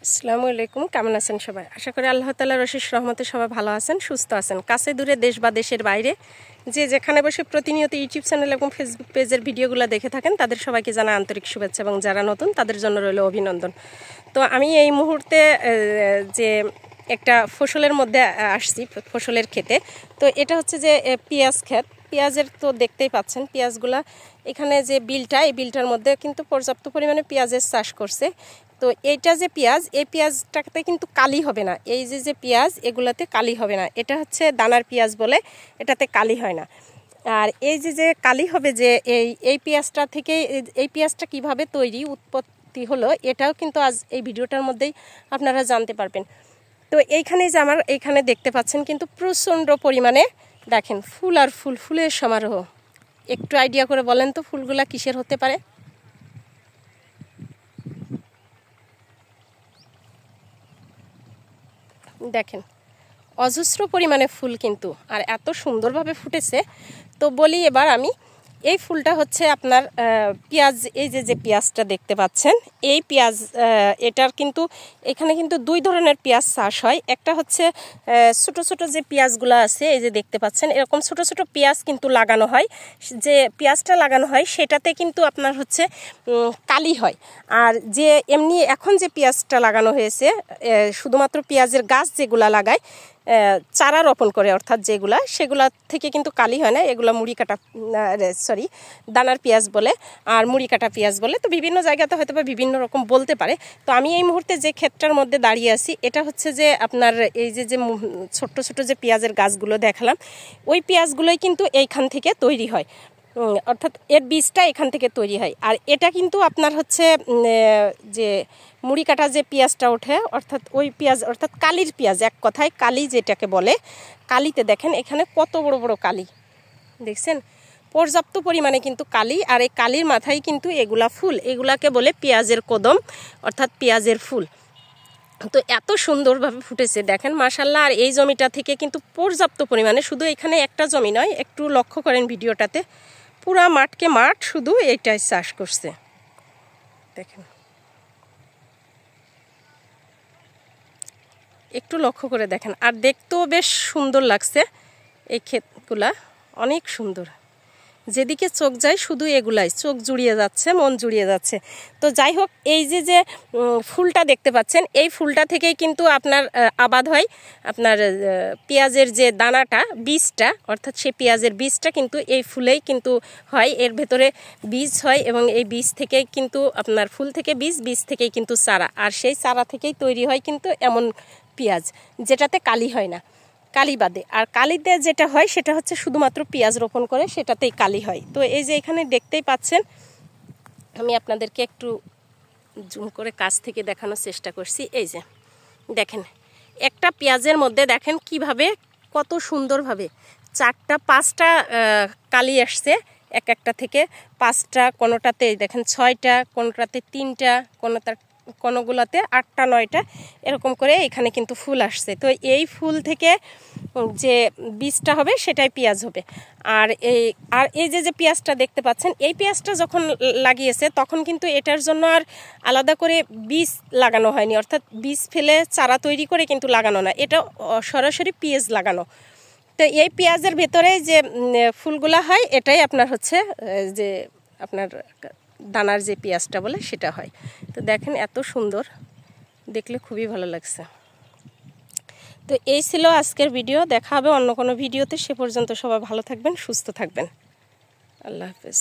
আসসালামু আলাইকুম, কেমন আছেন সবাই? আশা করি আল্লাহ তাআলার অশেষ রহমতে সবাই ভালো আছেন, সুস্থ আছেন। কাছে দূরে, দেশ বা দেশের বাইরে যে যেখানে বসে প্রতিনিয়ত ইউটিউব চ্যানেল এবং ফেসবুক পেজের ভিডিওগুলো দেখে থাকেন তাদের সবাইকে জানাই আন্তরিক শুভেচ্ছা এবং যারা নতুন তাদের জন্য রইল অভিনন্দন। তো আমি এই মুহূর্তে যে একটা ফসলের মধ্যে আসছি, ফসলের ক্ষেতে। তো এটা হচ্ছে যে পেঁয়াজ ক্ষেত। পেঁয়াজের তো দেখতেই পাচ্ছেন পেঁয়াজগুলা, এখানে যে বিলটা, এই বিলটার মধ্যে কিন্তু পর্যাপ্ত পরিমাণে পেঁয়াজের চাষ করছে। তো এইটা যে পেঁয়াজ, এই পেঁয়াজটাতে কিন্তু কালি হবে না। এই যে পেঁয়াজ, এগুলাতে কালি হবে না। এটা হচ্ছে দানার পেঁয়াজ বলে, এটাতে কালি হয় না। আর এই যে কালি হবে, যে এই পেঁয়াজটা থেকে, এই পেঁয়াজটা কিভাবে তৈরি, উৎপত্তি হলো, এটাও কিন্তু আজ এই ভিডিওটার মধ্যেই আপনারা জানতে পারবেন। তো এইখানে যে আমার এইখানে দেখতে পাচ্ছেন কিন্তু প্রচণ্ড পরিমাণে দেখেন ফুল আর ফুল, ফুলের সমারোহ। একটু আইডিয়া করে বলেন তো ফুলগুলা কিসের হতে পারে? দেখেন অজস্র পরিমাণে ফুল কিন্তু, আর এত সুন্দরভাবে ফুটেছে। তো বলি এবার আমি, এই ফুলটা হচ্ছে আপনার পেঁয়াজ। এই যে পেঁয়াজটা দেখতে পাচ্ছেন, এই পেঁয়াজ, এটার কিন্তু এখানে কিন্তু দুই ধরনের পেঁয়াজ চাষ হয়। একটা হচ্ছে ছোট ছোট যে পেঁয়াজগুলো আছে, এই যে দেখতে পাচ্ছেন, এরকম ছোট ছোট পেঁয়াজ কিন্তু লাগানো হয়। যে পেঁয়াজটা লাগানো হয় সেটাতে কিন্তু আপনার হচ্ছে কালি হয়। আর যে এমনি এখন যে পেঁয়াজটা লাগানো হয়েছে, শুধুমাত্র পেঁয়াজের গাছ যেগুলা লাগায়, চারা রোপণ করে, অর্থাৎ যেগুলা, সেগুলা থেকে কিন্তু কালি হয় না। এগুলা মুড়ি কাটা, দানার পেঁয়াজ বলে, আর মুড়ি কাটা পেঁয়াজ বলে। তো বিভিন্ন জায়গাতে হয়তো বা বিভিন্ন রকম বলতে পারে। তো আমি এই মুহূর্তে যে ক্ষেতটার মধ্যে দাঁড়িয়ে আছি, এটা হচ্ছে যে আপনার এই যে ছোট্ট ছোট যে পেঁয়াজের গাছগুলো দেখালাম, ওই পেঁয়াজগুলোই কিন্তু এইখান থেকে তৈরি হয়। অর্থাৎ এর বীজটা এখান থেকে তৈরি হয়। আর এটা কিন্তু আপনার হচ্ছে যে মুড়ি কাটা যে পেঁয়াজটা ওঠে, অর্থাৎ ওই পেঁয়াজ, অর্থাৎ কালির পেঁয়াজ, এক কথায় কালি যেটাকে বলে। কালিতে দেখেন এখানে কত বড় বড় কালি দেখছেন, পর্যাপ্ত পরিমাণে কিন্তু কালি। আর এই কালির মাথায় কিন্তু এগুলা ফুল, এগুলাকে বলে পেঁয়াজের কদম, অর্থাৎ পেঁয়াজের ফুল। তো এত সুন্দরভাবে ফুটেছে দেখেন, মাশাআল্লাহ। আর এই জমিটা থেকে কিন্তু পর্যাপ্ত পরিমাণে, শুধু এখানে একটা জমি নয়, একটু লক্ষ্য করেন ভিডিওটাতে, পুরা মাঠকে মাঠ শুধু এইটাই চাষ করছে। দেখেন একটু লক্ষ্য করে দেখেন, আর দেখতেও বেশ সুন্দর লাগছে। এই ক্ষেতগুলা অনেক সুন্দর, যেদিকে চোখ যায় শুধু এগুলাই, চোখ জুড়িয়ে যাচ্ছে, মন জুড়িয়ে যাচ্ছে। তো যাই হোক, এই যে ফুলটা দেখতে পাচ্ছেন, এই ফুলটা থেকেই কিন্তু আপনার আবাদ হয়। আপনার পেঁয়াজের যে দানাটা, বীজটা, অর্থাৎ সে পেঁয়াজের বীজটা কিন্তু এই ফুলেই কিন্তু হয়। এর ভেতরে বীজ হয় এবং এই বীজ থেকেই কিন্তু আপনার ফুল থেকে বীজ, বীজ থেকেই কিন্তু চারা, আর সেই চারা থেকেই তৈরি হয় কিন্তু এমন পেঁয়াজ যেটাতে কালি হয় না, কালি বাদে। আর কালিতে যেটা হয় সেটা হচ্ছে শুধুমাত্র পেঁয়াজ রোপণ করে সেটাতেই কালি হয়। তো এই যে এখানে দেখতেই পাচ্ছেন, আমি আপনাদেরকে একটু জুম করে কাছ থেকে দেখানোর চেষ্টা করছি। এই যে দেখেন একটা পেঁয়াজের মধ্যে দেখেন কিভাবে, কত সুন্দরভাবে 4টা 5টা কালি আসছে, এক একটা থেকে 5টা, কোনোটাতে দেখেন 6টা, কোনোটাতে 3টা, কোনোগুলোতে 8টা 9টা, এরকম করে এখানে কিন্তু ফুল আসছে। তো এই ফুল থেকে যে বীজটা হবে সেটাই পেঁয়াজ হবে। আর এই যে পেঁয়াজটা দেখতে পাচ্ছেন, এই পেঁয়াজটা যখন লাগিয়েছে তখন কিন্তু এটার জন্য আর আলাদা করে বীজ লাগানো হয়নি, অর্থাৎ বীজ ফেলে চারা তৈরি করে কিন্তু লাগানো না, এটা সরাসরি পেঁয়াজ লাগানো। তো এই পেঁয়াজের ভেতরে যে ফুলগুলা হয়, এটাই আপনার হচ্ছে যে আপনার দানার যে পেঁয়াজটা বলে সেটা হয়। তো দেখেন এত সুন্দর, দেখলে খুবই ভালো লাগছে। তো এই ছিল আজকের ভিডিও, দেখা হবে অন্য কোনো ভিডিওতে। সে পর্যন্ত সবাই ভালো থাকবেন, সুস্থ থাকবেন। আল্লাহ হাফেজ।